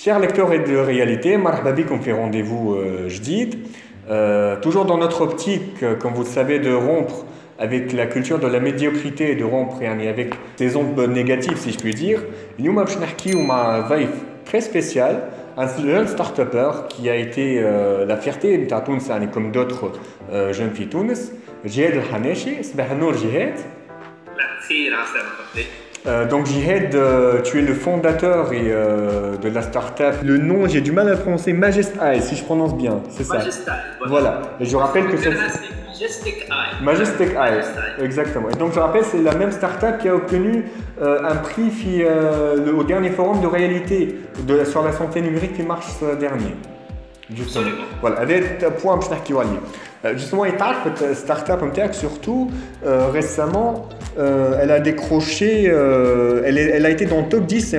Chers lecteurs et de réalité, marhaba bikoum fait rendez-vous jdid. Toujours dans notre optique, comme vous le savez, de rompre avec la culture de la médiocrité et de rompre avec ces ondes négatives, si je puis dire. Nous allons parler un ضيف très spécial, un jeune start-upper qui a été la fierté de Tunis, comme d'autres jeunes filles Tunis. Jihad El Hanechi, صباح النور جهاد. Donc Jihad, tu es le fondateur de la start-up. Le nom, j'ai du mal à le prononcer, Majestai, si je prononce bien, c'est ça. Majestai, voilà. Et je rappelle que c'est Majestic Eye. Majestic Eye, exactement. Et donc je rappelle, c'est la même start-up qui a obtenu un prix au dernier forum de réalité sur la santé numérique qui marche dernier. Justement. Absolument. Voilà, هذا point باش نحكيو عليه. Justement, et تعرف start-up نتاعك surtout récemment, elle a décroché, elle a été dans le top 10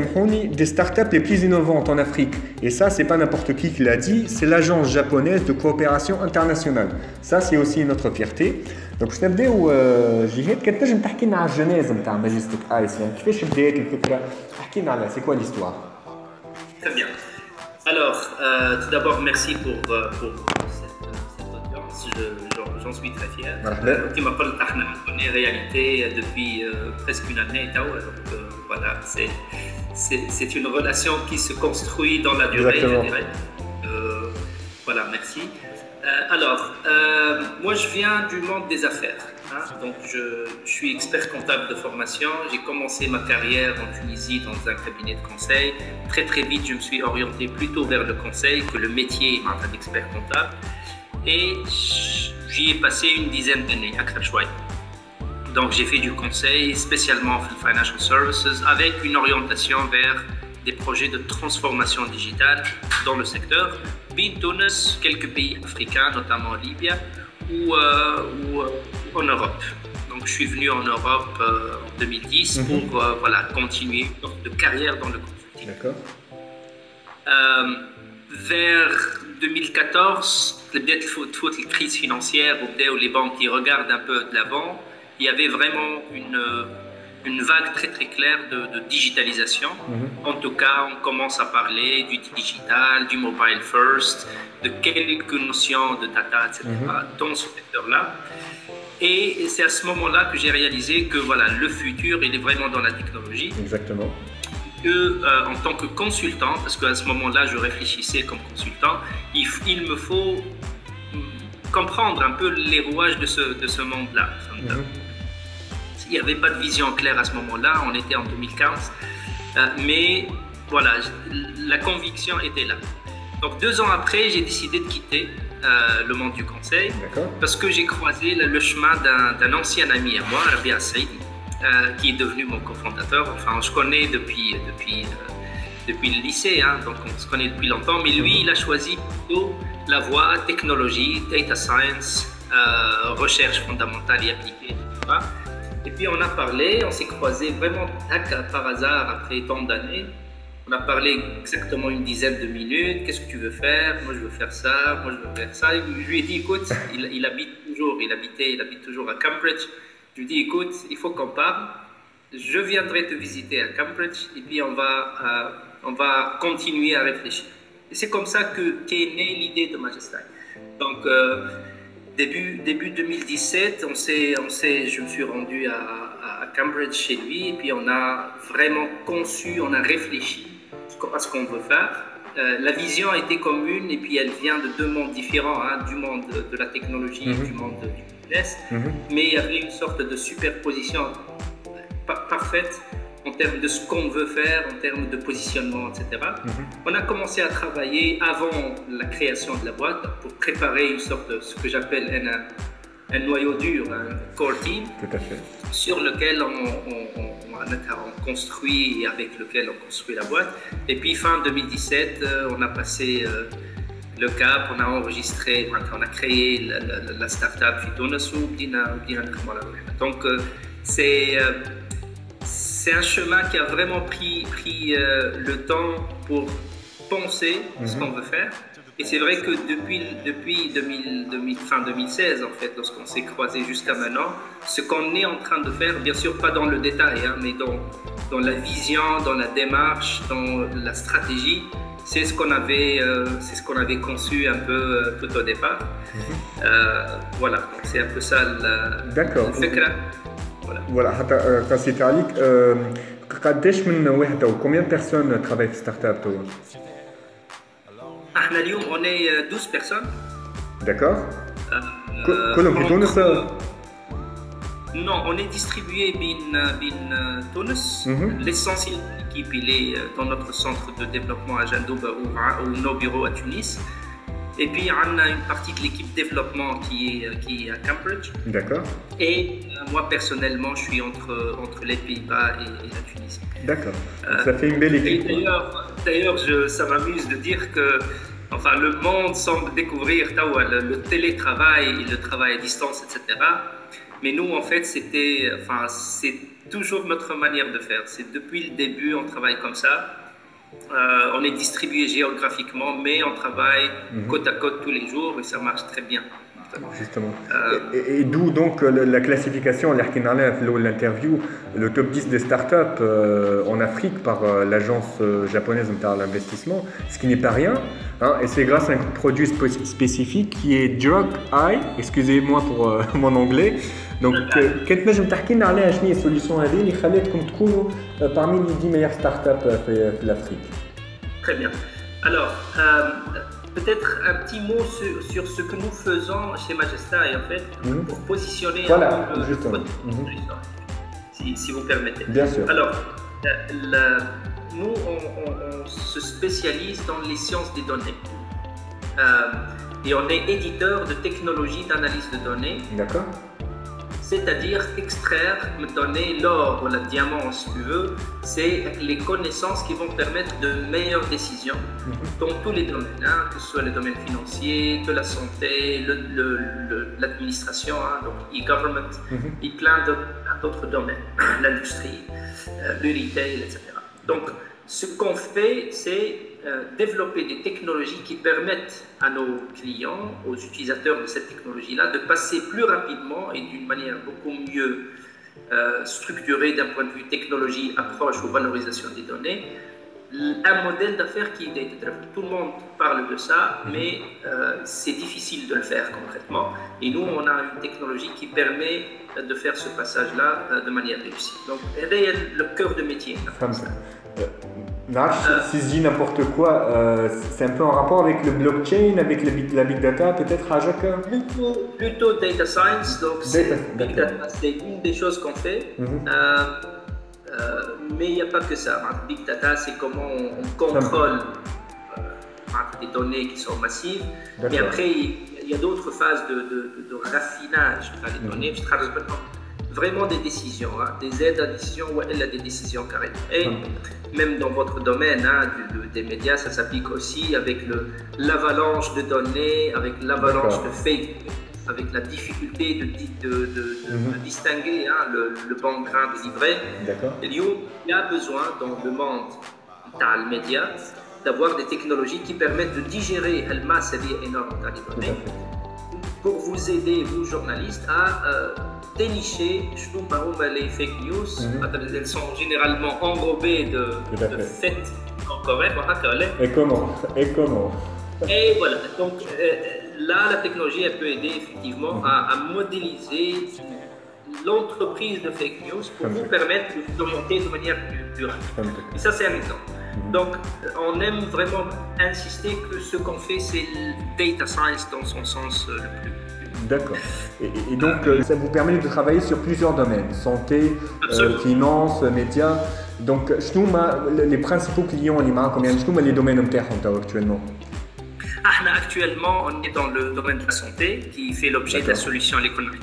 des startups les plus innovantes en Afrique. Et ça, c'est pas n'importe qui l'a dit, c'est l'agence japonaise de coopération internationale. Ça, c'est aussi notre fierté. Donc, je نبداو جهاد كتنجم تحكي لنا على الجنازة نتاع ماجستيك ايس يعني كيفاش بدات الفكرة؟ احكي لنا على c'est quoi l'histoire? Très bien. Alors, tout d'abord, merci pour cette audience. J'en suis très fier. Tu m'appelles Tahna, on connaît réalité depuis presque une année. Donc voilà, c'est une relation qui se construit dans la durée, exactement. je dirais. Voilà, merci. Alors, moi je viens du monde des affaires. Donc je suis expert comptable de formation. J'ai commencé ma carrière en Tunisie dans un cabinet de conseil. Très vite, je me suis orienté plutôt vers le conseil que le métier d'expert comptable. Et j'y ai passé une dizaine d'années à Kratchway. Donc j'ai fait du conseil spécialement en financial services avec une orientation vers des projets de transformation digitale dans le secteur. Bin Tunis, quelques pays africains, notamment Libye ou en Europe. Donc je suis venu en Europe en 2010 pour continuer une sorte de carrière dans le consulting. D'accord. Vers 2014, la crise financière, où les banques qui regardent un peu de l'avant, il y avait vraiment une vague très claire de digitalisation. En tout cas, on commence à parler du digital, du mobile first, de quelques notions de data, etc. Dans ce secteur-là. Et c'est à ce moment-là que j'ai réalisé que voilà, le futur, il est vraiment dans la technologie. Exactement. Que, en tant que consultant, parce qu'à ce moment-là, je réfléchissais comme consultant, il me faut comprendre un peu les rouages de ce monde-là. Il n'y avait pas de vision claire à ce moment-là, on était en 2015, mais voilà, la conviction était là. Donc 2 ans après, j'ai décidé de quitter le monde du conseil, parce que j'ai croisé le chemin d'un ancien ami à moi, Rabia Saïdi, qui est devenu mon cofondateur. Enfin, on se connaît depuis le lycée, donc on se connaît depuis longtemps, mais lui, il a choisi plutôt la voie technologie, data science, recherche fondamentale et appliquée, etc. Et puis on a parlé, on s'est croisés vraiment par hasard après tant d'années. On a parlé exactement une dizaine de minutes. Qu'est-ce que tu veux faire? Moi je veux faire ça, moi je veux faire ça. Et je lui ai dit écoute, il habite toujours à Cambridge. Je lui ai dit écoute, il faut qu'on parle. Je viendrai te visiter à Cambridge et puis on va continuer à réfléchir. Et c'est comme ça qu'est née l'idée de Majestai. Donc début 2017, je me suis rendu à Cambridge chez lui et puis on a vraiment conçu, on a réfléchi à ce qu'on veut faire. La vision était commune et puis elle vient de 2 mondes différents, du monde de la technologie et du monde du business, mais il y avait une sorte de superposition parfaite en termes de ce qu'on veut faire, en termes de positionnement, etc. On a commencé à travailler avant la création de la boîte pour préparer une sorte de ce que j'appelle un noyau dur, un core team, tout à fait. Sur lequel on construit et avec lequel on construit la boîte. Et puis fin 2017, on a passé le cap, on a enregistré, on a créé la start-up Fitonasu. Donc c'est un chemin qui a vraiment pris le temps pour penser ce qu'on veut faire. Et c'est vrai que depuis fin 2016, en fait, lorsqu'on s'est croisés jusqu'à maintenant, ce qu'on est en train de faire, bien sûr pas dans le détail, hein, mais dans la vision, dans la démarche, dans la stratégie, c'est ce qu'on avait conçu un peu tout au départ. Voilà, c'est un peu ça D'accord. le fait. Voilà, سي عليك قداش من وحده وcombien de personnes travaillent في ستارت اب توا؟ احنا اليوم on est 12 personnes. D'accord. كلهم في تونس؟ Non, on est distribué bin Tunis. L'essentiel de l'équipe, il est dans notre centre de développement à Jandouba ou nos bureaux à Tunis. Et puis, on a une partie de l'équipe développement qui est à Cambridge. D'accord. Et moi, personnellement, je suis entre les Pays-Bas et la Tunisie. D'accord. Ça fait une belle équipe. D'ailleurs, ça m'amuse de dire que enfin, le monde semble découvrir le télétravail, le travail à distance, etc. Mais nous, en fait, c'est toujours notre manière de faire. C'est depuis le début, on travaille comme ça. On est distribué géographiquement, mais on travaille côte à côte tous les jours et ça marche très bien. Justement. Et d'où donc la classification, l'interview, le top 10 des startups en Afrique par l'agence japonaise d'investissement, ce qui n'est pas rien. Hein, et c'est grâce à un produit spécifique qui est Drug Eye, excusez-moi pour mon anglais. Donc, كنت نجم تحكي لنا عليها شنو هي السوليسيون هذه اللي خلاتكم تكونوا parmi les 10 meilleures startups في l'Afrique. Très bien. Alors, peut-être un petit mot sur ce que nous faisons chez Majesta et en fait pour positionner le produit, si vous permettez. Bien sûr. Alors, nous on se spécialise dans les sciences des données et on est éditeur de technologies d'analyse de données. D'accord. C'est-à-dire extraire, donner l'or ou le diamant, si tu veux, c'est les connaissances qui vont permettre de meilleures décisions dans tous les domaines, hein, que ce soit les domaines financiers, de la santé, l'administration, hein, donc e-government, et plein d'autres domaines, l'industrie, le retail, etc. Donc, ce qu'on fait, c'est développer des technologies qui permettent à nos clients, aux utilisateurs de cette technologie-là, de passer plus rapidement et d'une manière beaucoup mieux structurée d'un point de vue technologie, approche ou valorisation des données, un modèle d'affaires qui est data-driven. Tout le monde parle de ça, mais c'est difficile de le faire concrètement. Et nous, on a une technologie qui permet de faire ce passage-là de manière réussie. Donc, c'est le cœur de métier. Si je dis n'importe quoi, c'est un peu en rapport avec le blockchain, avec la big data, peut-être à Jacques? Plutôt data science, donc big data, c'est une des choses qu'on fait. Mais il n'y a pas que ça. Big data, c'est comment on contrôle des données qui sont massives. Et après, il y a d'autres phases de raffinage des données. Vraiment des décisions, hein, des aides à décision ou elle a des décisions carrément. Et même dans votre domaine hein, des médias, ça s'applique aussi avec l'avalanche de données, avec l'avalanche de fake, avec la difficulté de distinguer hein, le bon grain de l'ivraie. Il y a besoin dans le monde dans le média d'avoir des technologies qui permettent de digérer la masse énorme dans les données pour vous aider, vous journalistes, à dénicher les fake news. Elles sont généralement enrobées de faits incorrects. Et comment? Et voilà, donc là la technologie elle peut aider effectivement à modéliser l'entreprise de fake news pour vous permettre de monter de manière plus durable. Et ça c'est un exemple. Donc on aime vraiment insister que ce qu'on fait c'est le data science dans son sens le plus. D'accord. Et donc, ça vous permet de travailler sur plusieurs domaines, santé, finance, médias. Donc, les principaux clients, les domaines actuellement? Actuellement, on est dans le domaine de la santé, qui fait l'objet de la solution à l'économie.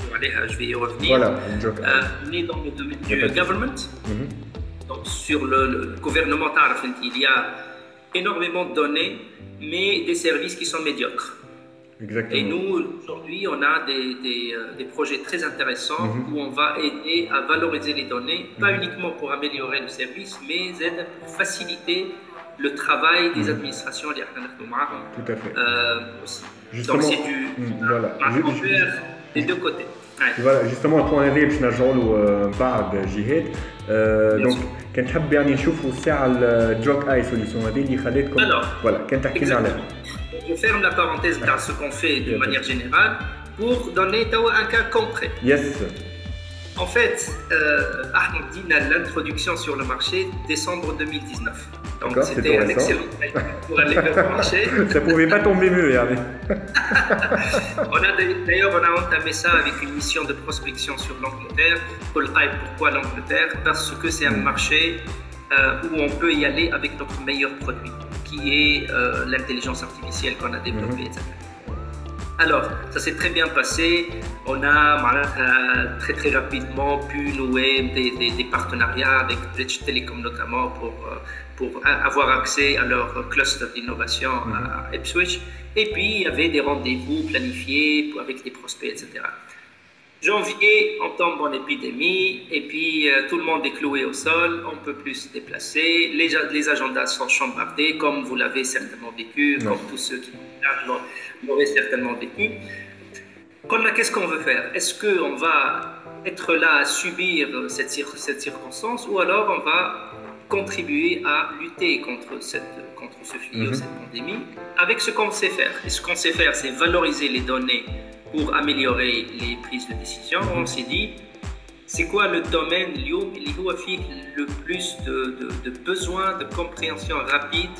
Je vais y revenir. Voilà. On est dans le domaine du government. Donc, sur le gouvernement, il y a énormément de données, mais des services qui sont médiocres. Exactement. Et nous, aujourd'hui, on a des projets très intéressants où on va aider à valoriser les données, pas uniquement pour améliorer le service, mais aider pour faciliter le travail des administrations اللي احنا نخدموا معاهم. Tout à fait. Aussi. Justement, donc c'est du voilà. des deux côtés. Voilà, justement البوان هذا باش نرجعوا له بعد جهاد. دونك كان تحب يعني نشوفوا الساعه الدروك اي سوليوشن هذه اللي خلاتكم فوالا كان تحكي لنا عليها. Je ferme la parenthèse dans ce qu'on fait de manière générale pour donner un cas concret. Yes. En fait, Ahmed Dine a l'introduction sur le marché décembre 2019. Donc c'était un excellent pour aller vers le marché. Ça ne pouvait pas tomber mieux, Hervé. D'ailleurs, on a entamé ça avec une mission de prospection sur l'Angleterre. Pourquoi l'Angleterre? Parce que c'est un marché où on peut y aller avec notre meilleur produit, qui est l'intelligence artificielle qu'on a développée, etc. Alors, ça s'est très bien passé. On a très rapidement pu nouer des partenariats avec British Telecom notamment pour avoir accès à leur cluster d'innovation à Ipswich. Et puis, il y avait des rendez-vous planifiés avec des prospects, etc. Janvier, on tombe en épidémie et puis tout le monde est cloué au sol, on ne peut plus se déplacer, les agendas sont chambardés comme vous l'avez certainement vécu, comme tous ceux qui l'auraient certainement vécu. Qu'est-ce qu'on veut faire? Est-ce qu'on va être là à subir cette circonstance ou alors on va contribuer à lutter contre ce fléau, cette pandémie avec ce qu'on sait faire? Et ce qu'on sait faire, c'est valoriser les données pour améliorer les prises de décision. On s'est dit, c'est quoi le domaine où il y a le plus de besoin de compréhension rapide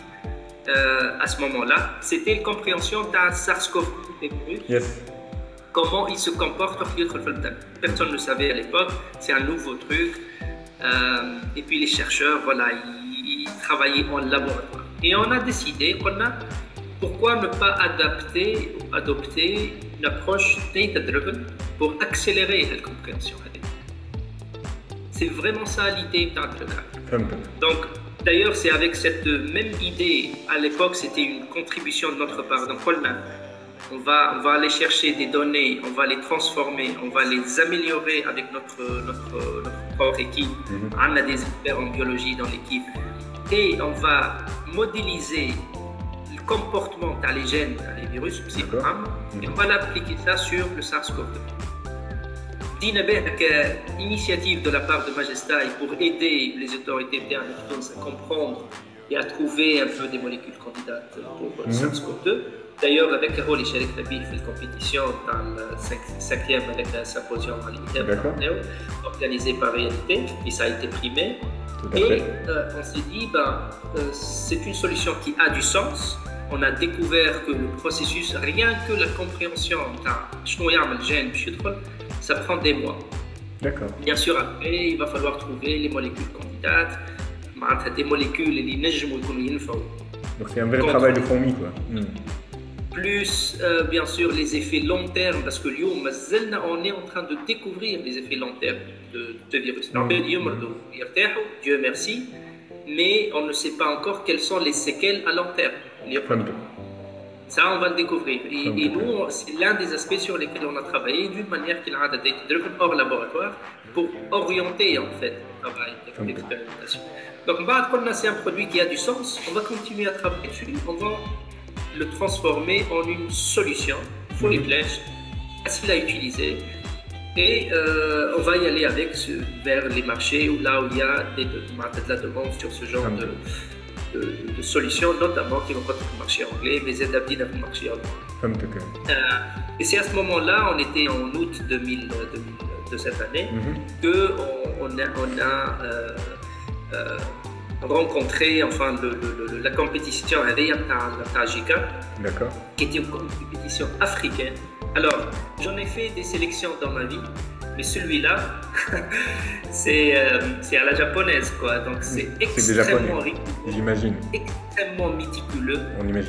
à ce moment-là? C'était la compréhension d'un SARS-CoV-2 virus. Yes. Comment il se comporte lorsqu'il entre le temps. Personne ne le savait à l'époque, c'est un nouveau truc. Et puis les chercheurs, voilà, ils travaillaient en laboratoire. Et on a décidé, pourquoi ne pas adopter une approche data-driven pour accélérer la compréhension. C'est vraiment ça l'idée d'un programme. Donc, d'ailleurs, c'est avec cette même idée, à l'époque, c'était une contribution de notre part. Donc, on va aller chercher des données, on va les transformer, on va les améliorer avec notre propre équipe. On a des experts en biologie dans l'équipe. Et on va modéliser le comportement dans les gènes, dans les virus, psychogrammes, et on va l'appliquer ça sur le SARS-CoV-2. Initiative de la part de Magesta pour aider les autorités à comprendre et à trouver un peu des molécules candidates pour SARS-CoV-2. D'ailleurs, avec Carole et Cherik Tabi, il fait une compétition dans le 5e avec un symposium à l'univers organisé par Réalité, et ça a été primé. Et on s'est dit, c'est une solution qui a du sens. On a découvert que le processus, rien que la compréhension d'un gène, ça prend des mois. D'accord. Bien sûr, après, il va falloir trouver les molécules candidates, des molécules qui donc c'est un vrai travail de fourmi, quoi. Plus, bien sûr, les effets long terme, parce que on est en train de découvrir les effets long terme de ce virus. Dieu merci, mais on ne sait pas encore quelles sont les séquelles à long terme. Ça, on va le découvrir. Et nous, c'est l'un des aspects sur lesquels on a travaillé d'une manière qu'il a été hors laboratoire pour orienter en fait le travail d'expérimentation. Donc, c'est un produit qui a du sens. On va continuer à travailler dessus. On va le transformer en une solution fully fledged, facile à utiliser. Et on va y aller avec vers les marchés là où il y a de la demande sur ce genre de solutions, notamment qui vont être le marché anglais, mais adaptés dans le marché allemand. Et c'est à ce moment-là, on était en août 2000 de cette année, qu'on a rencontré enfin la compétition à Tajika, qui était une compétition africaine. Alors, j'en ai fait des sélections dans ma vie, mais celui-là, c'est à la japonaise, quoi. Donc c'est extrêmement riche, j'imagine, extrêmement méticuleux,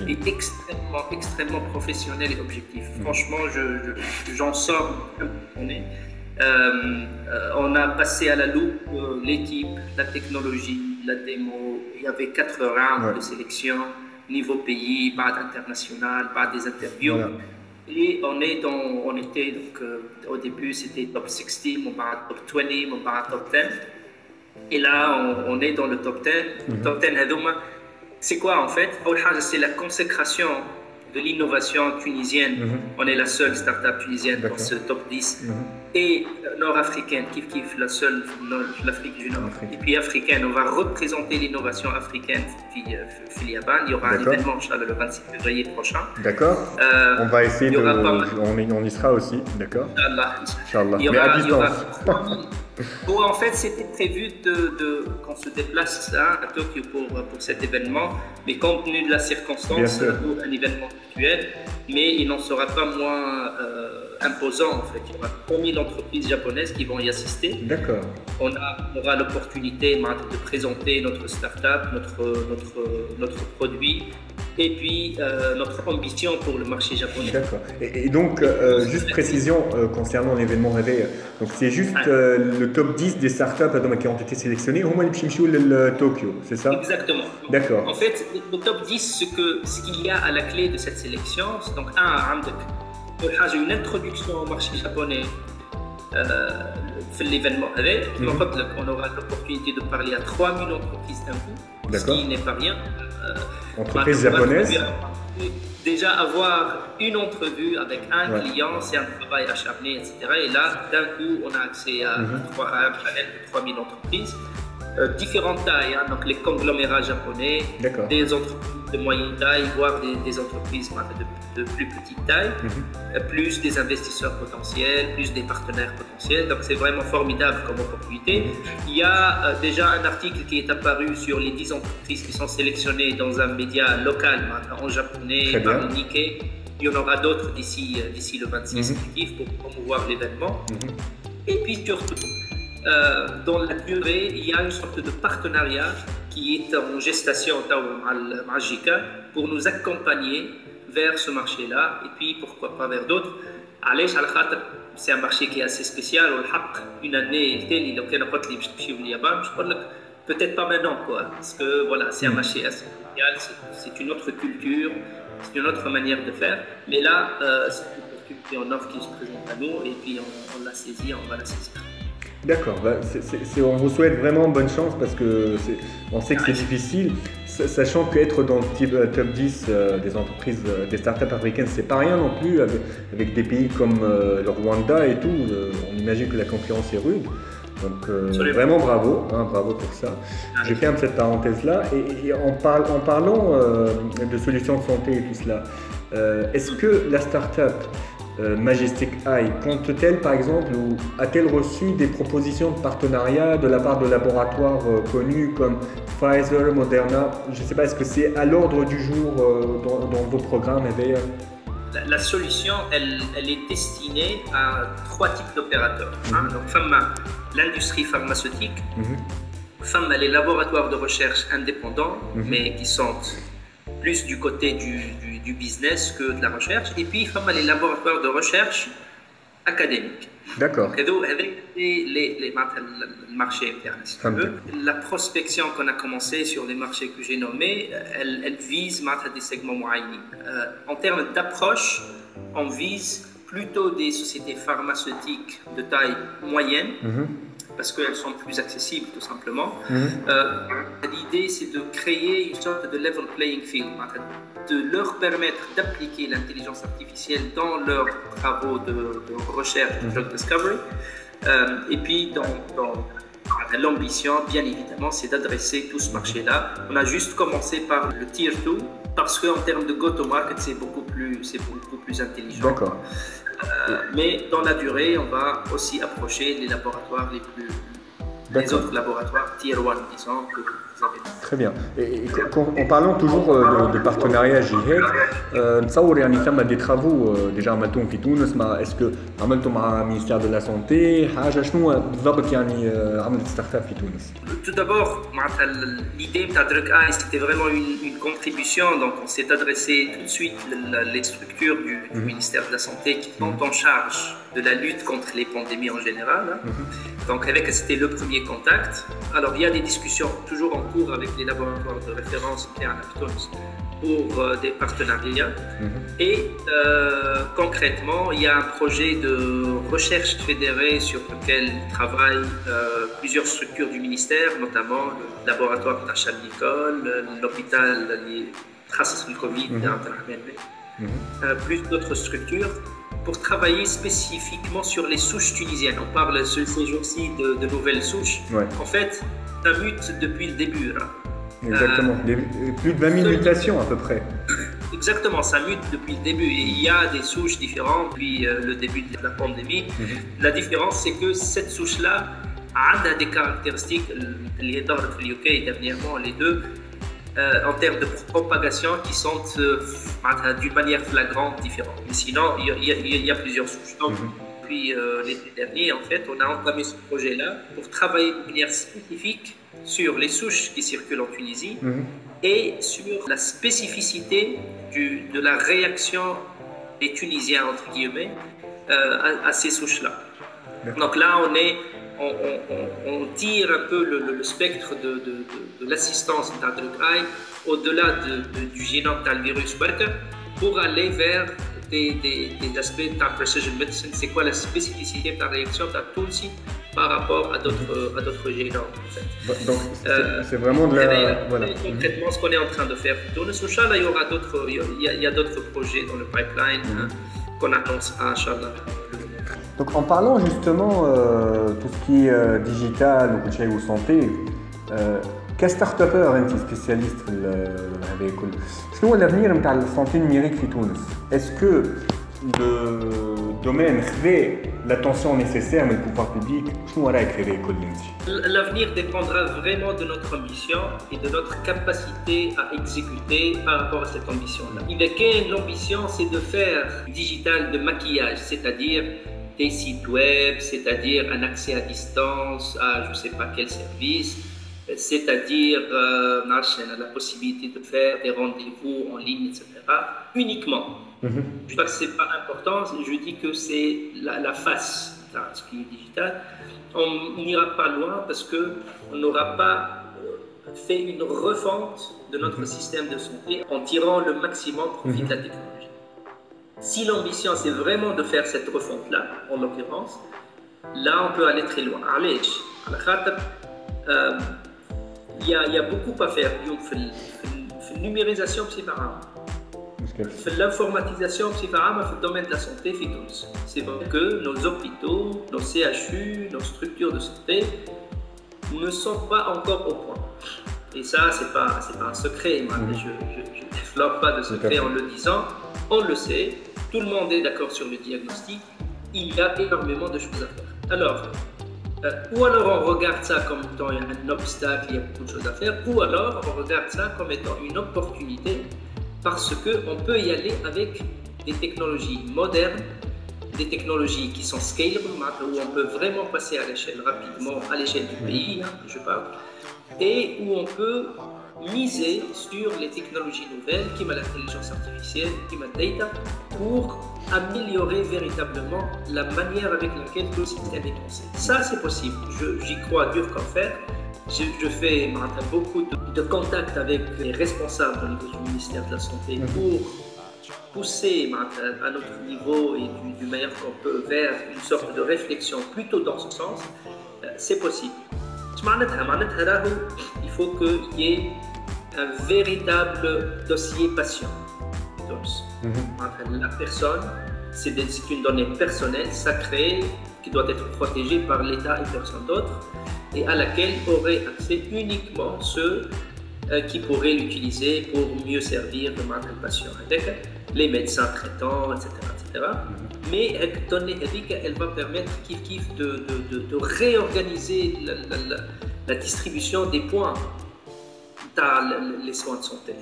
et extrêmement professionnel et objectif. Franchement, j'en sors un peu. On a passé à la loupe l'équipe, la technologie, la démo. Il y avait 4 rounds de sélection, niveau pays, bas international, bas des interviews. Et on était donc au début c'était top 16, on va top 20, on va top 10. Et là on est dans le top 10. Le top 10 هذوما C'est quoi en fait? C'est la consécration de l'innovation tunisienne. On est la seule start-up tunisienne dans ce top 10. Et nord-africaine, kiff la seule, l'Afrique du Nord. Et puis africaine, on va représenter l'innovation africaine Filiaban. Il y aura un événement le 26 février prochain. D'accord. On va essayer de. On y sera aussi, d'accord. Inch'Allah. Mais à distance. Bon, en fait, c'était prévu qu'on se déplace là, à Tokyo pour cet événement, mais compte tenu de la circonstance, pour un événement virtuel, mais il n'en sera pas moins imposant en fait. Il y aura 3000 entreprises japonaises qui vont y assister. D'accord. On aura l'opportunité de présenter notre start-up, notre produit et puis notre ambition pour le marché japonais. D'accord. Et donc, juste précision concernant l'événement Réveil, donc c'est juste le top 10 des startups qui ont été sélectionnées, au moins le Tokyo, c'est ça? Exactement. D'accord. En fait, le top 10, ce qu'il y a à la clé de cette sélection, c'est donc une introduction au marché japonais. Fait l'événement avec, on aura l'opportunité de parler à 3000 entreprises d'un coup, ce qui n'est pas rien. Entreprises japonaises. Déjà avoir une entrevue avec un client, c'est un travail acharné, etc. Et là, d'un coup, on a accès à un panel de 3000 entreprises. Différentes tailles, donc les conglomérats japonais, des entreprises de moyenne taille, voire des entreprises de plus petite taille, plus des investisseurs potentiels, plus des partenaires potentiels. Donc c'est vraiment formidable comme opportunité. Il y a déjà un article qui est apparu sur les 10 entreprises qui sont sélectionnées dans un média local en japonais, par le Nikkei. Il y en aura d'autres d'ici le 26 pour promouvoir l'événement. Et puis surtout, dans la durée, il y a une sorte de partenariat qui est en gestation avec JICA pour nous accompagner vers ce marché-là et puis pourquoi pas vers d'autres. C'est un marché qui est assez spécial. Une année, peut-être pas maintenant, parce que voilà, c'est un marché assez spécial, c'est une autre culture, c'est une autre manière de faire. Mais là, c'est une opportunité en offre qui se présente à nous et puis on l'a saisie, on va la saisir. D'accord, on vous souhaite vraiment bonne chance parce que on sait que c'est difficile, sachant qu'être dans le top 10 des entreprises, des startups africaines, c'est pas rien non plus, avec des pays comme le Rwanda et tout, on imagine que la concurrence est rude. Donc vraiment bravo, bravo pour ça. J'ai fait cette parenthèse là et en parlant de solutions de santé et tout cela, est-ce que la startup Majestic Eye compte-t-elle par exemple ou a-t-elle reçu des propositions de partenariat de la part de laboratoires connus comme Pfizer, Moderna? Je ne sais pas, est-ce que c'est à l'ordre du jour dans vos programmes? La solution, elle est destinée à 3 types d'opérateurs. Donc, l'industrie pharmaceutique, les laboratoires de recherche indépendants, mais qui sont plus du côté du business que de la recherche, et puis les laboratoires de recherche académiques. D'accord. Avec le marché interne. La prospection qu'on a commencé sur les marchés que j'ai nommés, elle vise des segments moyens. En termes d'approche, on vise plutôt des sociétés pharmaceutiques de taille moyenne, parce qu'elles sont plus accessibles tout simplement. L'idée c'est de créer une sorte de level playing field, de leur permettre d'appliquer l'intelligence artificielle dans leurs travaux de recherche de drug discovery. Et puis dans l'ambition, bien évidemment, c'est d'adresser tout ce marché-là. On a juste commencé par le Tier 2 parce qu'en termes de go-to-market, c'est beaucoup plus intelligent. D'accord. Mais dans la durée, on va aussi approcher les laboratoires les autres laboratoires Tier 1, disons, que vous avez. Très bien. Et en parlant toujours de partenariat JHEC, نتصور يعني ثم des travaux déjà عملتوهم في تونس est-ce que عملتوا مع المينستير de la santé حاجة شنو بالضبط يعني عملت ستارت اب في تونس؟ Tout d'abord, l'idée de Drug Eye, c'était vraiment une contribution. Donc, on s'est adressé tout de suite les structures du ministère de la Santé qui sont en charge de la lutte contre les pandémies en général. Donc, c'était le premier contact. Alors, il y a des discussions toujours en en cours avec les laboratoires de référence pour des partenariats. Et concrètement, il y a un projet de recherche fédérée sur lequel travaillent plusieurs structures du ministère, notamment le laboratoire d'Achal Nicole, l'hôpital du Covid, plus d'autres structures, pour travailler spécifiquement sur les souches tunisiennes. On parle ces jours-ci de nouvelles souches. Ouais. En fait, ça mute depuis le début. Là. Exactement. Plus de 20 000 mutations à peu près. Exactement, ça mute depuis le début. Et il y a des souches différentes depuis le début de la pandémie. La différence, c'est que cette souche-là a des caractéristiques, les UK dernièrement, les deux, en termes de propagation qui sont d'une manière flagrante différentes. Mais sinon, il y a plusieurs souches. Donc, depuis l'été dernier, en fait, on a entamé ce projet-là pour travailler de manière spécifique sur les souches qui circulent en Tunisie et sur la spécificité de la réaction des Tunisiens, entre guillemets, à ces souches-là. Donc là, on tire un peu le spectre de l'assistance d'Adrukay au-delà du génome du virus Barker pour aller vers des aspects de la precision medicine. C'est quoi la spécificité de la réaction de Tulsi par rapport à d'autres génomes en fait. Donc c'est vraiment de la... Voilà. Concrètement, ce qu'on est en train de faire. Inch'Allah, il y a d'autres projets dans le pipeline qu'on annoncera, Inch'Allah. Donc en parlant justement tout ce qui est digital ou santé, كستارت-ابر انت سبيسياليست في هذا الكل، شنو هو الافنير نتاع السانتي نيميريك في تونس؟ اسكو le domaine خذا l'attention nécessaire من البوفوار بوبليك؟ شنو رايك في هذا الكل انت؟ L'avenir dépendra vraiment de notre ambition et de notre capacité à exécuter par rapport à cette ambition-là. L'ambition, c'est de faire du digital de maquillage, c'est-à-dire des sites web, c'est-à-dire un accès à distance à je ne sais pas quel service, c'est-à-dire la possibilité de faire des rendez-vous en ligne, etc. Uniquement. Je crois que ce n'est pas important, je dis que c'est la face de ce qui est digital. On n'ira pas loin parce qu'on n'aura pas fait une refonte de notre système de santé en tirant le maximum profit de la technologie. Si l'ambition c'est vraiment de faire cette refonte-là, en l'occurrence, là on peut aller très loin. Il y a beaucoup à faire. La numérisation l'informatisation dans le domaine de la santé. C'est vrai que nos hôpitaux, nos CHU, nos structures de santé ne sont pas encore au point. Et ça, c'est pas un secret. Je ne développe pas de secret en le disant. On le sait, tout le monde est d'accord sur le diagnostic. Il y a énormément de choses à faire. Alors, ou alors on regarde ça comme étant un obstacle, il y a beaucoup de choses à faire, ou alors on regarde ça comme étant une opportunité parce qu'on peut y aller avec des technologies modernes, des technologies qui sont scalable, où on peut vraiment passer à l'échelle rapidement, à l'échelle du pays, je parle, et où on peut miser sur les technologies nouvelles, qui m'a l'intelligence artificielle, qui m'a data, pour améliorer véritablement la manière avec laquelle tout le système est pensé. Ça, c'est possible. J'y crois dur comme fer. Je fais beaucoup de contacts avec les responsables au niveau du ministère de la Santé pour pousser à notre niveau et du meilleur qu'on peut vers une sorte de réflexion plutôt dans ce sens. C'est possible. Il faut qu'il y ait un véritable dossier patient. La personne, c'est une donnée personnelle, sacrée, qui doit être protégée par l'État et personne d'autre, et à laquelle auraient accès uniquement ceux qui pourraient l'utiliser pour mieux servir le patient, les médecins traitants, etc. Mais cette donnée, elle va permettre de réorganiser la distribution des points dans les soins de santé.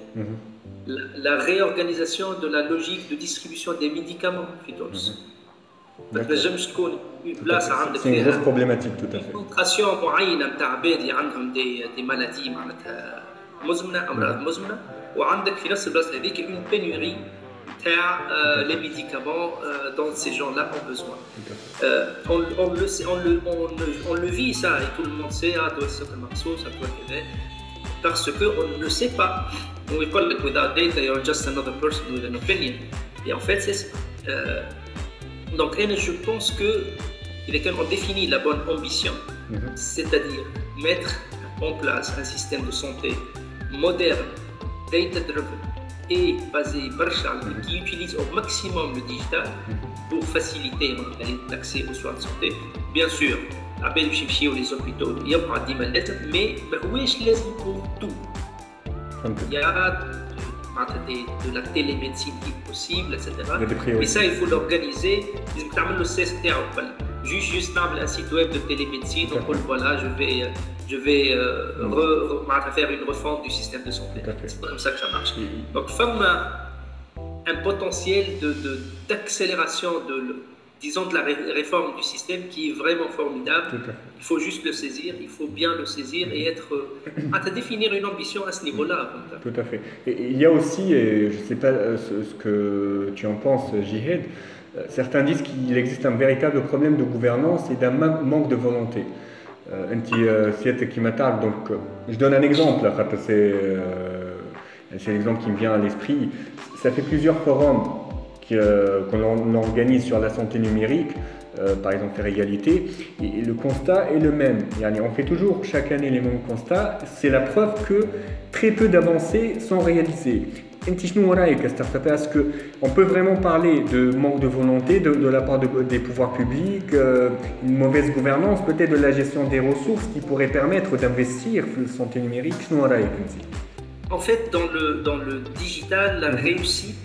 La réorganisation de la logique de distribution des médicaments. C'est une grosse problématique tout à fait. concentration معينه نتاع عباد اللي عندهم دي مالادي معناتها مزمنه امراض مزمنه وعندك في نفس البلاصه هذيك une pénurie تاع les médicaments dont ces gens-là ont besoin. On le vit ça et tout le monde sait doit être marceau ça doit être parce qu'on ne le sait pas. On ne parle que without data, you're just another person with an opinion. Et en fait, c'est ça. Donc, je pense que quand on définit la bonne ambition, c'est-à-dire mettre en place un système de santé moderne, data-driven et basé qui utilise au maximum le digital pour faciliter l'accès aux soins de santé. Bien sûr, les hôpitaux, il y a mais pour tout. Il y a de la télémédecine qui est possible, etc. Mais ça, il faut l'organiser. Il faut faire le CST. Juste un site web de télémédecine. Donc voilà, je vais faire une refonte du système de santé. C'est comme ça que ça marche. Donc, comme un potentiel d'accélération disons de la réforme du système qui est vraiment formidable. Il faut juste le saisir, il faut bien le saisir et être à définir une ambition à ce niveau-là. Tout à fait. Et il y a aussi, et je ne sais pas ce que tu en penses, Jihad, certains disent qu'il existe un véritable problème de gouvernance et d'un manque de volonté. Donc, je donne un exemple, c'est l'exemple qui me vient à l'esprit. Ça fait plusieurs forums qu'on organise sur la santé numérique, par exemple Faire Égalité, et le constat est le même. On fait toujours chaque année les mêmes constats. C'est la preuve que très peu d'avancées sont réalisées. Est-ce qu'on peut vraiment parler de manque de volonté de la part des pouvoirs publics, une mauvaise gouvernance, peut-être de la gestion des ressources qui pourrait permettre d'investir dans la santé numérique? En fait, dans le digital, la réussite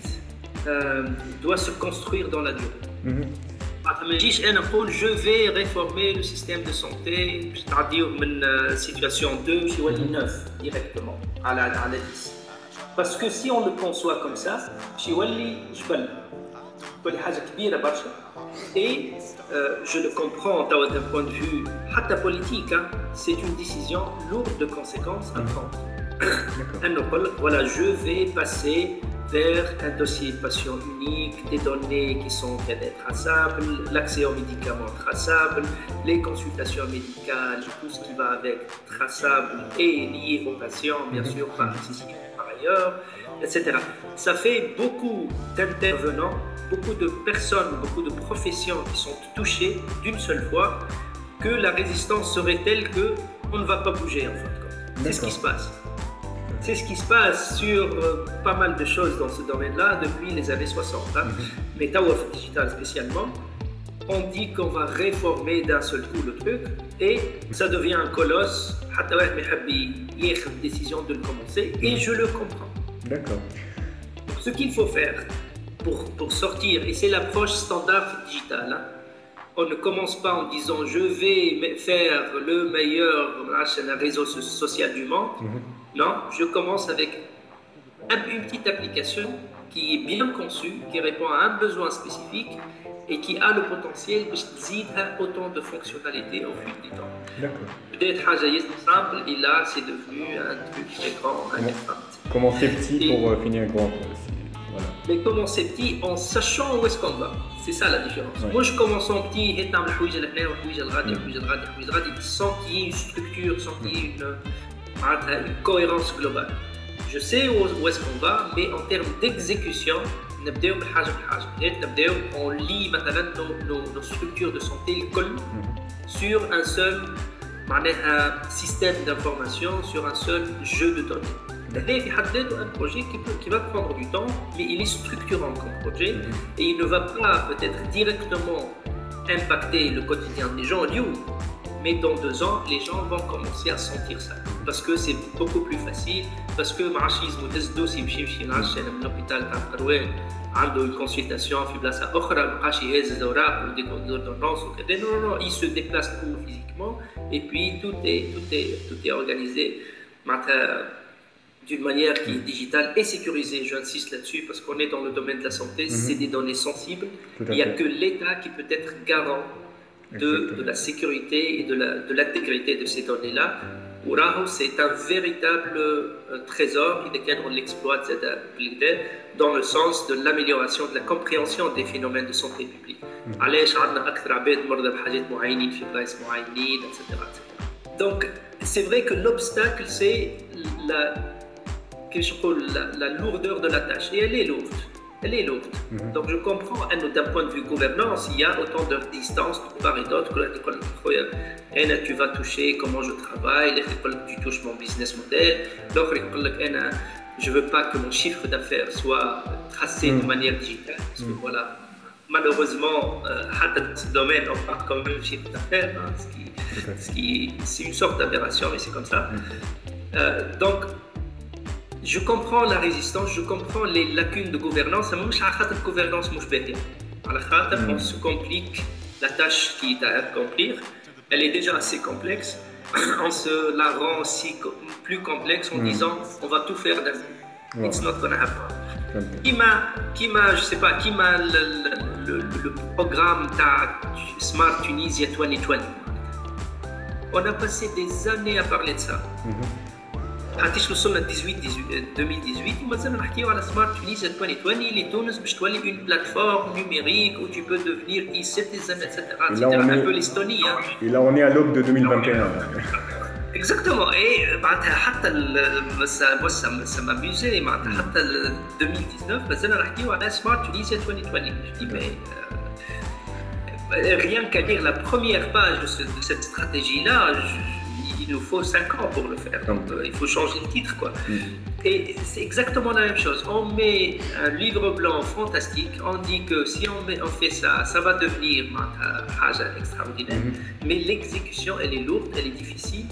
doit se construire dans la durée. Je vais réformer le système de santé, c'est-à-dire une situation 2, je vais 9 directement à la 10. Parce que si on le conçoit comme ça, je et je le comprends d'un point de vue politique, c'est une décision lourde de conséquences à prendre. Voilà, je vais passer vers un dossier patient unique, des données qui sont traçables, l'accès aux médicaments traçables, les consultations médicales, tout ce qui va avec traçable et lié aux patients, bien sûr, par ailleurs, etc. Ça fait beaucoup d'intervenants, beaucoup de personnes, beaucoup de professions qui sont touchées d'une seule fois, que la résistance serait telle qu'on ne va pas bouger en fin de compte. C'est ce qui se passe. C'est ce qui se passe sur pas mal de choses dans ce domaine-là depuis les années 60. Mais Tower Digital spécialement, on dit qu'on va réformer d'un seul coup le truc et ça devient un colosse. Il y a une décision de le commencer et je le comprends. D'accord. Ce qu'il faut faire pour sortir, et c'est l'approche standard digitale, on ne commence pas en disant je vais faire le meilleur réseau social du monde. Non, je commence avec une petite application qui est bien conçue, qui répond à un besoin spécifique et qui a le potentiel de autant de fonctionnalités au fil du temps. Peut-être simple et là c'est devenu un truc très grand. Commencer petit pour finir grand. Voilà. Mais commencer petit en sachant où est-ce qu'on va. C'est ça la différence. Moi je commence en petit, sans qu'il y ait une structure, sans qu'il y ait une cohérence globale. Je sais où est-ce qu'on va, mais en termes d'exécution, on lit nos structures de santé sur un seul système d'information, sur un seul jeu de données. Il y a un projet qui va prendre du temps, mais il est structurant comme projet et il ne va pas peut-être directement impacter le quotidien des gens, mais dans 2 ans, les gens vont commencer à sentir ça. Parce que c'est beaucoup plus facile, parce que l'hôpital عنده une consultation في بلاصه اخرى ما بقاش يهز الاوراق ويدير دوردونونس وكذا. Non, il se déplace physiquement et puis tout est organisé d'une manière qui est digitale et sécurisée. J'insiste là-dessus parce qu'on est dans le domaine de la santé, c'est des données sensibles. Il n'y a que l'État qui peut être garant de la sécurité et de l'intégrité de ces données-là. C'est un véritable trésor et on l'exploite dans le sens de l'amélioration de la compréhension des phénomènes de santé publique. Donc c'est vrai que l'obstacle c'est la, la lourdeur de la tâche. Et elle est lourde. Elle est lourde. Donc je comprends, d'un point de vue gouvernance, il y a autant de distance de part et d'autre que tu vas toucher comment je travaille, tu touches mon business model, l'autre je ne veux pas que mon chiffre d'affaires soit tracé de manière digitale. Parce que voilà, malheureusement, dans ce domaine, on parle quand même de chiffre d'affaires, hein, c'est une sorte d'aberration, mais c'est comme ça. Donc, je comprends la résistance, je comprends les lacunes de gouvernance. On se complique la tâche qui est à accomplir. Elle est déjà assez complexe. On se la rend aussi plus complexe en disant on va tout faire d'un coup. It's not gonna happen. Qui m'a le programme Smart Tunisia 2020. On a passé des années à parler de ça. حتى وصلنا 2018 ومازلنا نحكيو على سمارت تونيزيا 2020 اللي تونس باش تولي une plateforme numérique où tu peux devenir e-citizen etc. un peu l'Estonie. Et là on est à l'aube de 2021. Exactement. Et معناتها حتى ça m'amusait معناتها حتى 2019 مازلنا نحكيو على سمارت تونيزيا 2020. Je dis mais rien qu'à lire la première page de cette stratégie là, il nous faut 5 ans pour le faire, donc il faut changer le titre quoi. Et c'est exactement la même chose, on met un livre blanc fantastique, on dit que si on fait ça, ça va devenir extraordinaire, mais l'exécution elle est lourde, elle est difficile,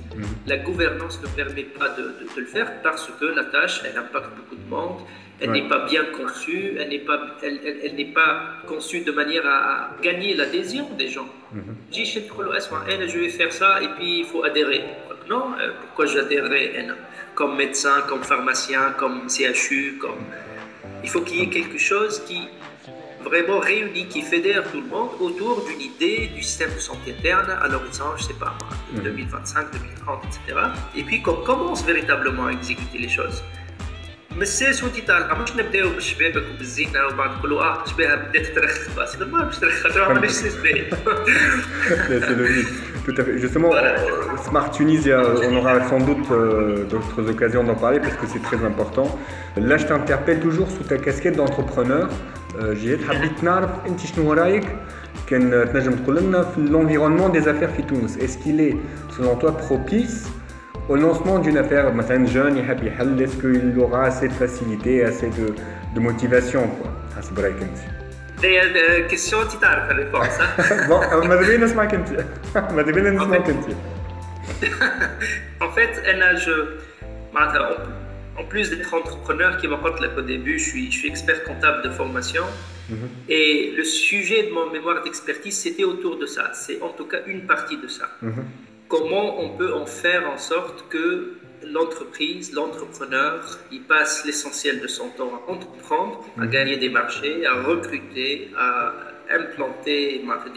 la gouvernance ne permet pas de le faire parce que la tâche elle impacte beaucoup de monde, elle n'est pas bien conçue, elle n'est pas conçue de manière à gagner l'adhésion des gens. Je vais faire ça et puis il faut adhérer. Non, pourquoi j'adhérerais comme médecin, comme pharmacien, comme CHU, il faut qu'il y ait quelque chose qui vraiment réunit, qui fédère tout le monde autour d'une idée du système de santé interne à l'horizon, je ne sais pas, 2025, 2030, etc. Et puis qu'on commence véritablement à exécuter les choses. Mais c'est ce qui est مش نبداو بالشبابك وبالزينه وبعد نقولوا شبابها بدات ترخ بس ما باش ترخ خاطر ما عندناش الشباب. C'est logique. Tout à fait. Justement, Smart Tunisia, on aura sans doute d'autres occasions d'en parler parce que c'est très important. Là, je t'interpelle toujours sous ta casquette d'entrepreneur. J'ai حبيت نعرف انت شنو رايك كان تنجم تقول لنا في l'environnement des affaires في تونس. Est-ce qu'il est selon toi propice au lancement d'une affaire, مثلا jeune يحب يحل, est-ce qu'il aura assez de facilité, assez de motivation quoi? حسب رايك انت. Des questions tu تعرف la réponse hein? Bon, ماذا بينا نسمعك انت. ماذا بينا نسمعك انت. En fait, en plus d'être entrepreneur qui m'a raconté au début, je suis expert comptable de formation. Et le sujet de mon mémoire d'expertise, c'était autour de ça. C'est en tout cas une partie de ça. Comment on peut en faire en sorte que l'entreprise, l'entrepreneur, il passe l'essentiel de son temps à entreprendre, à gagner des marchés, à recruter, à implanter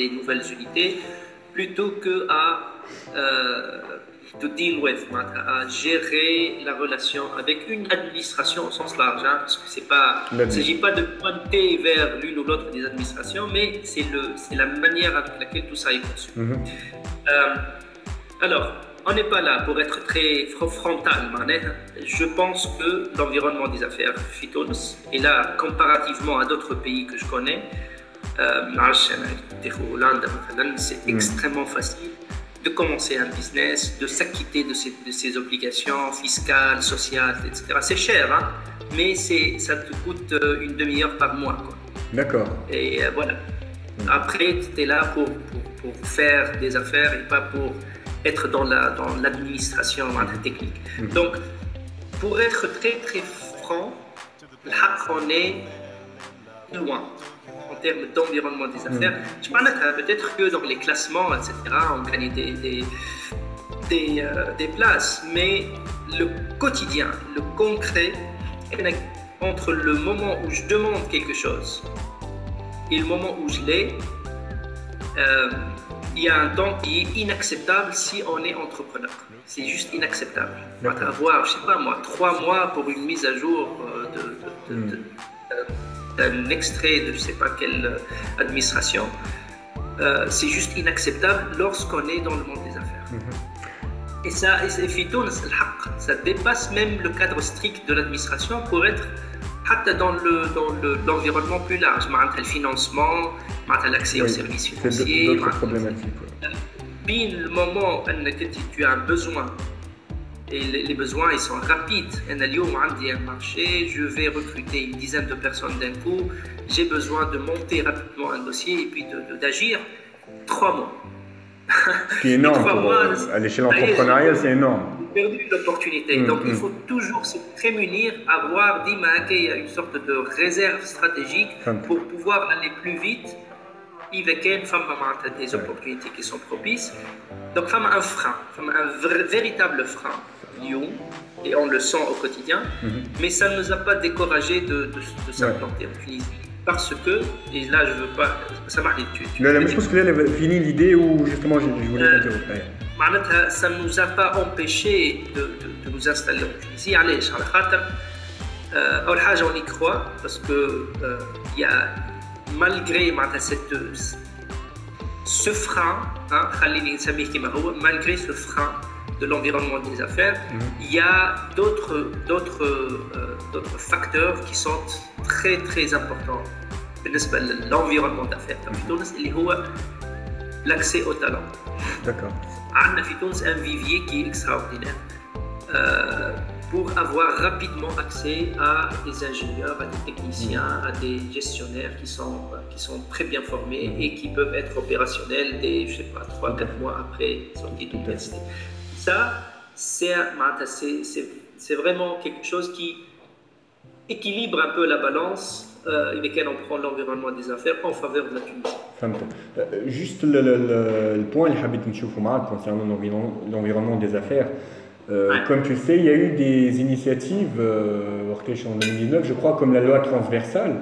des nouvelles unités, plutôt que to deal with, à gérer la relation avec une administration au sens large, hein, parce que il ne s'agit pas de pointer vers l'une ou l'autre des administrations, mais c'est la manière avec laquelle tout ça est conçu. Alors, on n'est pas là pour être très frontal, je pense que l'environnement des affaires Fitons est là comparativement à d'autres pays que je connais. C'est extrêmement facile de commencer un business, de s'acquitter de ses obligations fiscales, sociales, etc. C'est cher, hein, mais ça te coûte une demi-heure par mois. D'accord. Et voilà. Après, tu es là pour faire des affaires et pas pour être dans l'administration technique. Donc, pour être très très franc, on est loin en termes d'environnement des affaires. Je parle peut-être que dans les classements, etc., on gagne des places, mais le quotidien, le concret, entre le moment où je demande quelque chose et le moment où je l'ai, il y a un temps qui est inacceptable si on est entrepreneur. C'est juste inacceptable. Avoir, je sais pas moi, 3 mois pour une mise à jour d'un extrait de je sais pas quelle administration, c'est juste inacceptable lorsqu'on est dans le monde des affaires. Et ça, ça dépasse même le cadre strict de l'administration pour être dans l'environnement plus large, le financement, l'accès aux services financiers. D'autres problématiques. Bien le moment où tu as un besoin, et les besoins ils sont rapides. Un marché, je vais recruter une dizaine de personnes d'un coup, j'ai besoin de monter rapidement un dossier et puis d'agir 3 mois. C'est énorme, à l'échelle entrepreneuriale, c'est énorme. Perdu l'opportunité. Donc il faut toujours se prémunir, avoir une sorte de réserve stratégique pour pouvoir aller plus vite. Il y a des opportunités qui sont propices. Donc il y a un frein, un véritable frein, et on le sent au quotidien, mais ça ne nous a pas découragé de s'implanter en Tunisie. Parce que, et là je ne veux pas, ça m'a dit je pense que là, elle a fini l'idée où justement je voulais t'interrompre. Ça ne nous a pas empêché de nous installer en Tunisie. Allez, on y croit, parce que il y a, malgré ce frein, malgré ce frein de l'environnement des affaires, il y a d'autres facteurs qui sont très très importants dans l'environnement d'affaires. L'accès au talent. D'accord. On a un vivier qui est extraordinaire pour avoir rapidement accès à des ingénieurs, à des techniciens, à des gestionnaires qui sont très bien formés et qui peuvent être opérationnels dès, je sais pas, 3-4 mois après sortie de l'université. Ça, c'est vraiment quelque chose qui équilibre un peu la balance avec laquelle on prend l'environnement des affaires en faveur de la Tunisie. Juste le point que je veux voir concernant l'environnement des affaires, comme tu sais, il y a eu des initiatives en 2019, je crois, comme la loi transversale.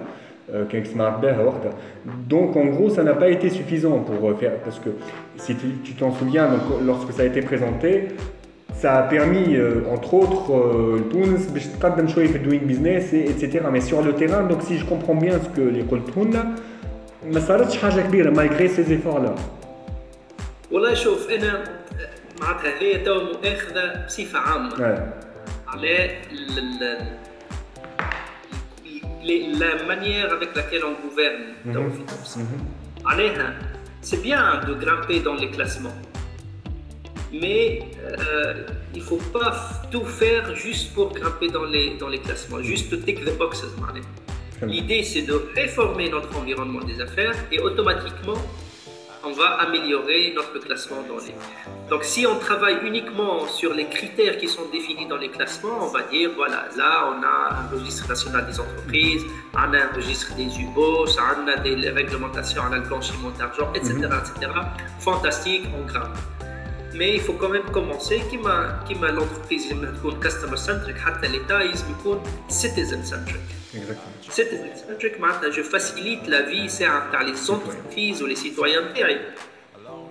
Donc en gros ça n'a pas été suffisant pour faire, parce que si tu t'en souviens, donc, lorsque ça a été présenté, ça a permis entre autres Tunis de doing business, etc. Mais sur le terrain, donc si je comprends bien ce que les Koltouna, ما صارتش حاجة كبيرة malgré ces efforts là. والله شوف أنا معناتها هي تو مؤاخذة بصفة عامة على la manière avec laquelle on gouverne dans le finance. C'est bien de grimper dans les classements, mais il ne faut pas tout faire juste pour grimper dans les classements, juste tick the boxes. L'idée, c'est de réformer notre environnement des affaires et automatiquement, on va améliorer notre classement dans les... Donc si on travaille uniquement sur les critères qui sont définis dans les classements, on va dire, voilà, là on a un registre national des entreprises, on a un registre des UBOS, on a des réglementations, on a le blanchiment d'argent, etc., etc. Fantastique, on grimpe. Mais il faut quand même commencer, qui m'a l'entreprise, il faut être customer-centric, l'État, il faut être citizen-centric. Citizen-centric, je facilite la vie les entreprises ou les citoyens.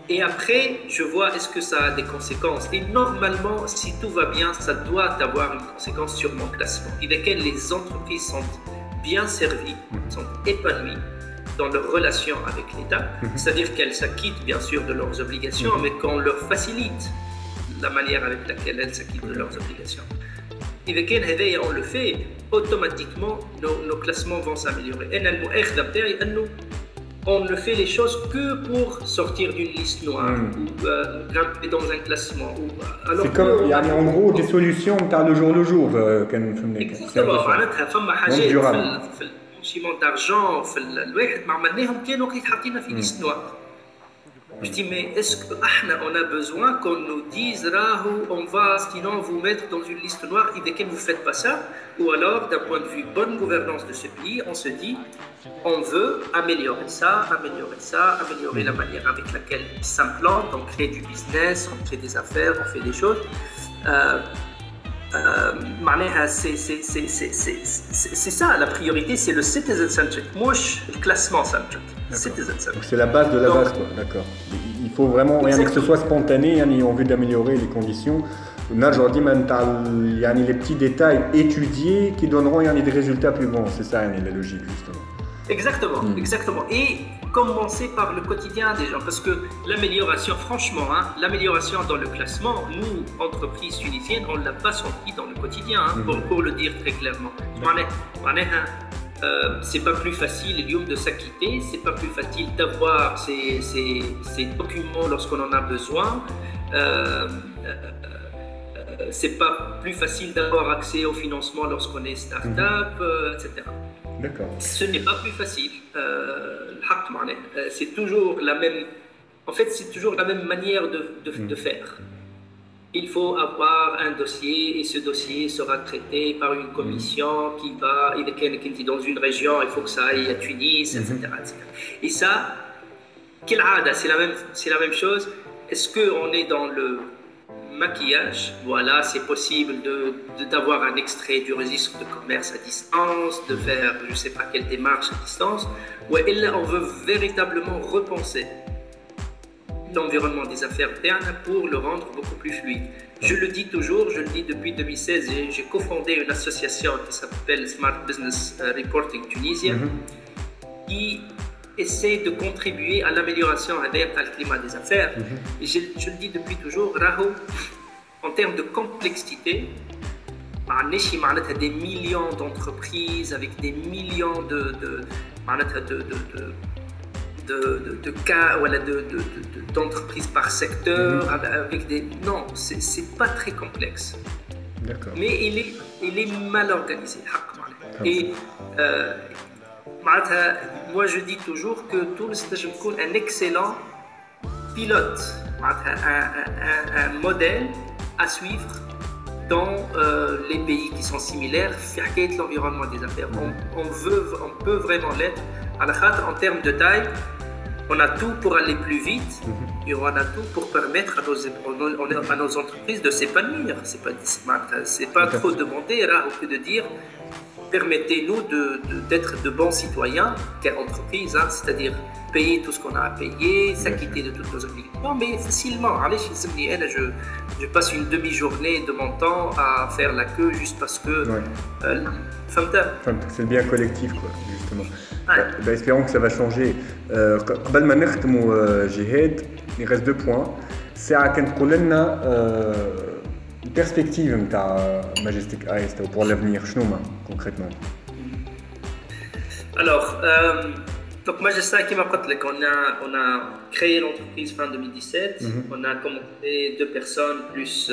Et après, je vois est-ce que ça a des conséquences. Et normalement, si tout va bien, ça doit avoir une conséquence sur mon classement. Et lesquelles les entreprises sont bien servies, sont épanouies dans leurs relations avec l'État. C'est-à-dire qu'elles s'acquittent bien sûr de leurs obligations, mais qu'on leur facilite la manière avec laquelle elles s'acquittent de leurs obligations. Et lesquelles on le fait, automatiquement, nos classements vont s'améliorer. On ne fait les choses que pour sortir d'une liste noire ou grimper dans un classement. C'est comme, il y a en gros des solutions le jour le jour. Exactement. البلانشيمون دارجون في الواحد ما عملناهم كانوا حاطيننا في ليست نوار. Je dis, mais est-ce qu'on a besoin qu'on nous dise, on va sinon vous mettre dans une liste noire et desquelles vous ne faites pas ça? Ou alors, d'un point de vue bonne gouvernance de ce pays, on se dit, on veut améliorer ça, améliorer la manière avec laquelle ils s'implantent, on crée du business, on crée des affaires, on fait des choses. C'est ça, la priorité, c'est le citizen-centric, moi le classement-centric. C'est la base de la base, quoi. D'accord. Il faut vraiment rien que ce soit spontané, en vue d'améliorer les conditions. Il y a les petits détails étudiés qui donneront des résultats plus bons. C'est ça la logique, justement. Exactement, exactement. Et commencer par le quotidien des gens, parce que l'amélioration, franchement, hein, l'amélioration dans le classement, nous, entreprises tunisiennes, on ne l'a pas senti dans le quotidien, hein, pour le dire très clairement. C'est pas plus facile de s'acquitter, c'est pas plus facile d'avoir ces documents lorsqu'on en a besoin. C'est pas plus facile d'avoir accès au financement lorsqu'on est start-up, etc. D'accord. Ce n'est pas plus facile. C'est toujours la même. En fait, c'est toujours la même manière de faire. Il faut avoir un dossier et ce dossier sera traité par une commission qui va. Il est dans une région, il faut que ça aille à Tunis, etc., etc. Et ça, c'est la même chose. Est-ce qu'on est dans le maquillage? Voilà, c'est possible d'avoir un extrait du registre de commerce à distance, de faire je ne sais pas quelle démarche à distance. Ouais, et là, on veut véritablement repenser l'environnement des affaires internes pour le rendre beaucoup plus fluide. Je le dis toujours, je le dis depuis 2016, j'ai cofondé une association qui s'appelle Smart Business Reporting Tunisia, qui essaie de contribuer à l'amélioration du climat des affaires. Et je le dis depuis toujours, Raho, en termes de complexité, des millions d'entreprises avec des millions de cas d'entreprises par secteur, avec des... Non, c'est pas très complexe. D'accord. Mais il est mal organisé. Et moi je dis toujours que tout le stage est un excellent pilote, un modèle à suivre dans les pays qui sont similaires, faire l'environnement des affaires. On peut vraiment l'être. En termes de taille, on a tout pour aller plus vite et on a tout pour permettre à nos entreprises de s'épanouir. C'est pas trop demander que de dire permettez-nous d'être de bons citoyens, quelle entreprise, hein, c'est-à-dire payer tout ce qu'on a à payer, s'acquitter de toutes nos obligations, mais facilement. Je passe une demi-journée de mon temps à faire la queue juste parce que... c'est le bien collectif, quoi, justement. Espérons que ça va changer. قبل ما نختموا جهاد, il reste 2 points. ساعة كنت تقول لنا perspective نتاع Majestic Eyes pour l'avenir, شنو هما concrètement? Alors, donc Majestic, qui m'a dit on a créé l'entreprise fin 2017. On a commencé 2 personnes plus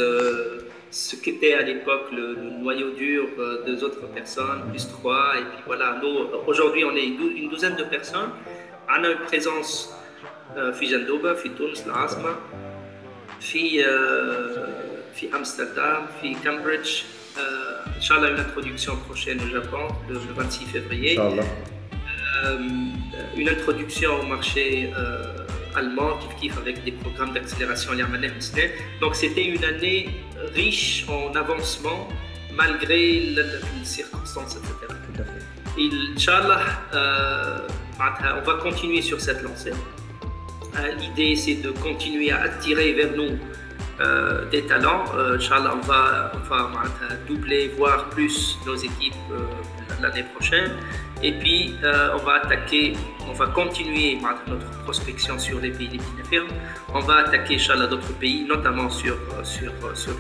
ce qu'était à l'époque le noyau dur, 2 autres personnes, plus 3. Et puis voilà, nous, aujourd'hui, on est une douzaine de personnes. On a une présence في جندوبة, في تونس, العاصمة, في Amsterdam, في Cambridge. Inch'Allah, une introduction prochaine au Japon, le 26 février. Une introduction au marché allemand, avec des programmes d'accélération. Donc c'était une année riche en avancement malgré les circonstances, etc. Inch'Allah, on va continuer sur cette lancée. L'idée, c'est de continuer à attirer vers nous des talents. Inch'Allah, on va doubler, voire plus nos équipes l'année prochaine. Et puis, on va continuer notre prospection sur les pays épinéphéres. On va attaquer, Inch'Allah, d'autres pays, notamment sur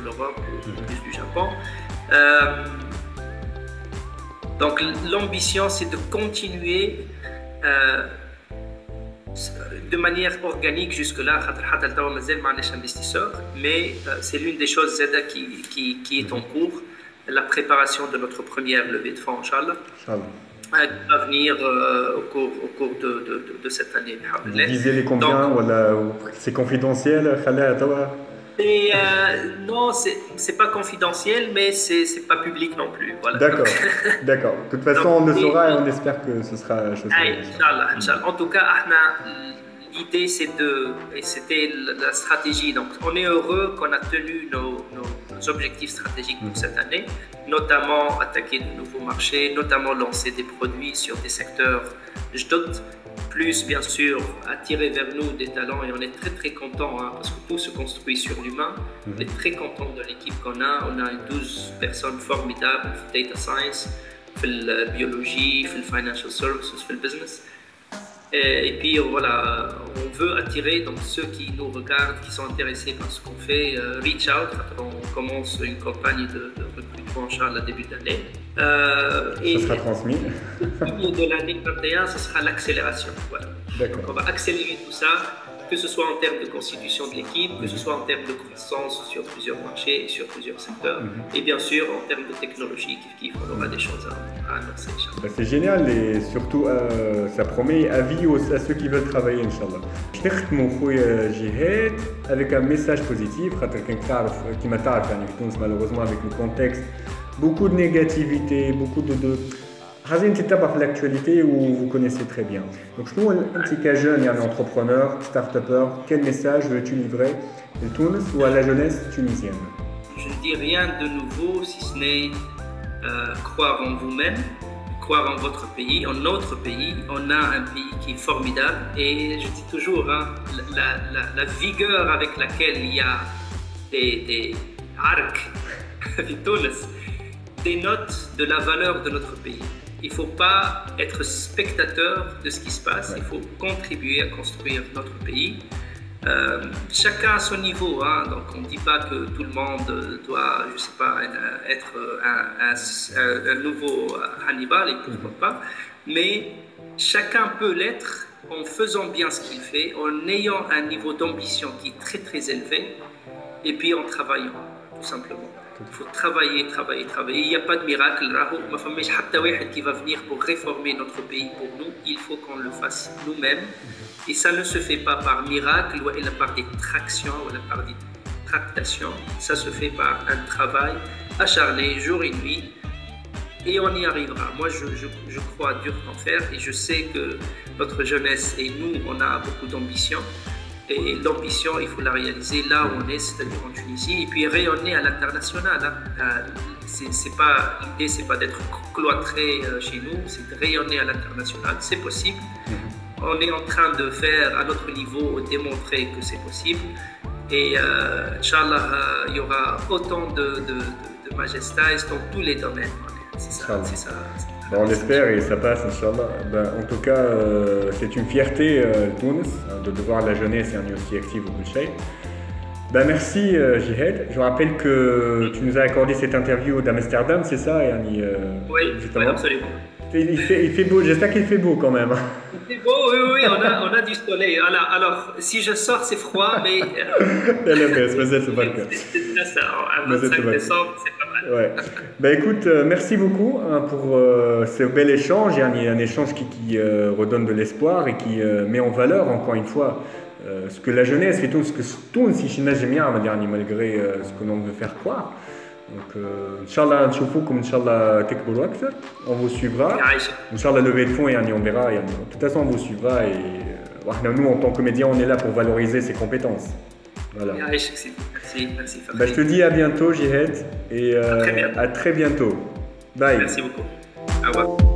l'Europe, plus du Japon. Donc, l'ambition, c'est de continuer de manière organique jusque-là, mais c'est l'une des choses qui est en cours, la préparation de notre première levée de fonds, Inch'Allah. Qui va venir au cours de cette année. Vous visez les combien? C'est confidentiel? Non, c'est pas confidentiel, mais c'est pas public non plus. Voilà. D'accord. De toute façon, on le saura et on espère que ce sera chose. Inch'Allah. En tout cas, l'idée c'était la stratégie. Donc, on est heureux qu'on a tenu nos objectifs stratégiques pour cette année, notamment attaquer de nouveaux marchés, notamment lancer des produits sur des secteurs plus bien sûr attirer vers nous des talents, et on est très très content parce que tout se construit sur l'humain. On est très content de l'équipe qu'on a. On a 12 personnes formidables, data science, في البيولوجي في الفاينانشال سيرفيسز في البزنس. Et puis voilà, on veut attirer donc ceux qui nous regardent, qui sont intéressés par ce qu'on fait, reach out. On commence une campagne de recrutement Inch'Allah début d'année. Ça sera transmis. Au milieu de l'année 21, ce sera l'accélération. Voilà. Donc on va accélérer tout ça, que ce soit en termes de constitution de l'équipe, que ce soit en termes de croissance sur plusieurs marchés et sur plusieurs secteurs, et bien sûr en termes de technologie, on aura des choses à annoncer. C'est génial et surtout ça promet avis à ceux qui veulent travailler, Inch'Allah. Je termine mon Jihad avec un message positif, qui m'a malheureusement avec le contexte, beaucoup de négativité, beaucoup de هذه انت تتابع في l'actualité où vous connaissez très bien. Donc شنو انت كجون يعني entrepreneur, start-upper, quel message veux-tu livrer à Tunis ou à la jeunesse tunisienne? Je ne dis rien de nouveau si ce n'est croire en vous-même, croire en votre pays, en notre pays. On a un pays qui est formidable et je dis toujours la vigueur avec laquelle il y a des arcs de Tunis dénote de la valeur de notre pays. Il ne faut pas être spectateur de ce qui se passe, il faut contribuer à construire notre pays. Chacun à son niveau, hein. Donc on ne dit pas que tout le monde doit, je sais pas, être un nouveau Hannibal, et pourquoi pas, mais chacun peut l'être en faisant bien ce qu'il fait, en ayant un niveau d'ambition qui est très très élevé, et puis en travaillant, tout simplement. Il faut travailler, travailler, travailler. Il n'y a pas de miracle. Qui va venir pour réformer notre pays pour nous. Il faut qu'on le fasse nous-mêmes. Et ça ne se fait pas par miracle ou par des tractions ou par des tractations. Ça se fait par un travail acharné jour et nuit. Et on y arrivera. Moi, je crois dur qu'en faire. Et je sais que notre jeunesse et nous, on a beaucoup d'ambition. Et l'ambition, il faut la réaliser là où on est, c'est-à-dire en Tunisie, et puis rayonner à l'international. L'idée, c'est pas d'être cloîtré chez nous, c'est de rayonner à l'international. C'est possible. On est en train de faire à notre niveau, démontrer que c'est possible. Et Inch'Allah, il y aura autant de majestés dans tous les domaines. C'est ça. On l'espère et ça passe, Inch'Allah. En tout cas, c'est une fierté, Tunis, de voir la jeunesse et aussi active au Bouchay. Merci, Jihad. Je rappelle que tu nous as accordé cette interview d'Amsterdam, c'est ça, Yani, oui, absolument. Il fait beau, j'espère qu'il fait beau quand même. Il fait beau, oui, on a du soleil. Alors, si je sors, c'est froid, mais... c'est pas le cas. C'est ça, à 25 décembre, c'est pas mal. Ouais. Écoute, merci beaucoup pour ce bel échange. Il y a un échange qui redonne de l'espoir et qui met en valeur, encore une fois, ce que la jeunesse fait, tout ce que tout si malgré ce que l'on veut faire croire. Donc, Inch'Allah, on vous suivra. Inch'Allah, levée de fonds, on verra. De toute façon, on vous suivra. Et nous, en tant que médias, on est là pour valoriser ses compétences. Voilà. Merci. Je te dis à bientôt, Jihad. Et à très bientôt. Bye. Merci beaucoup. Au revoir.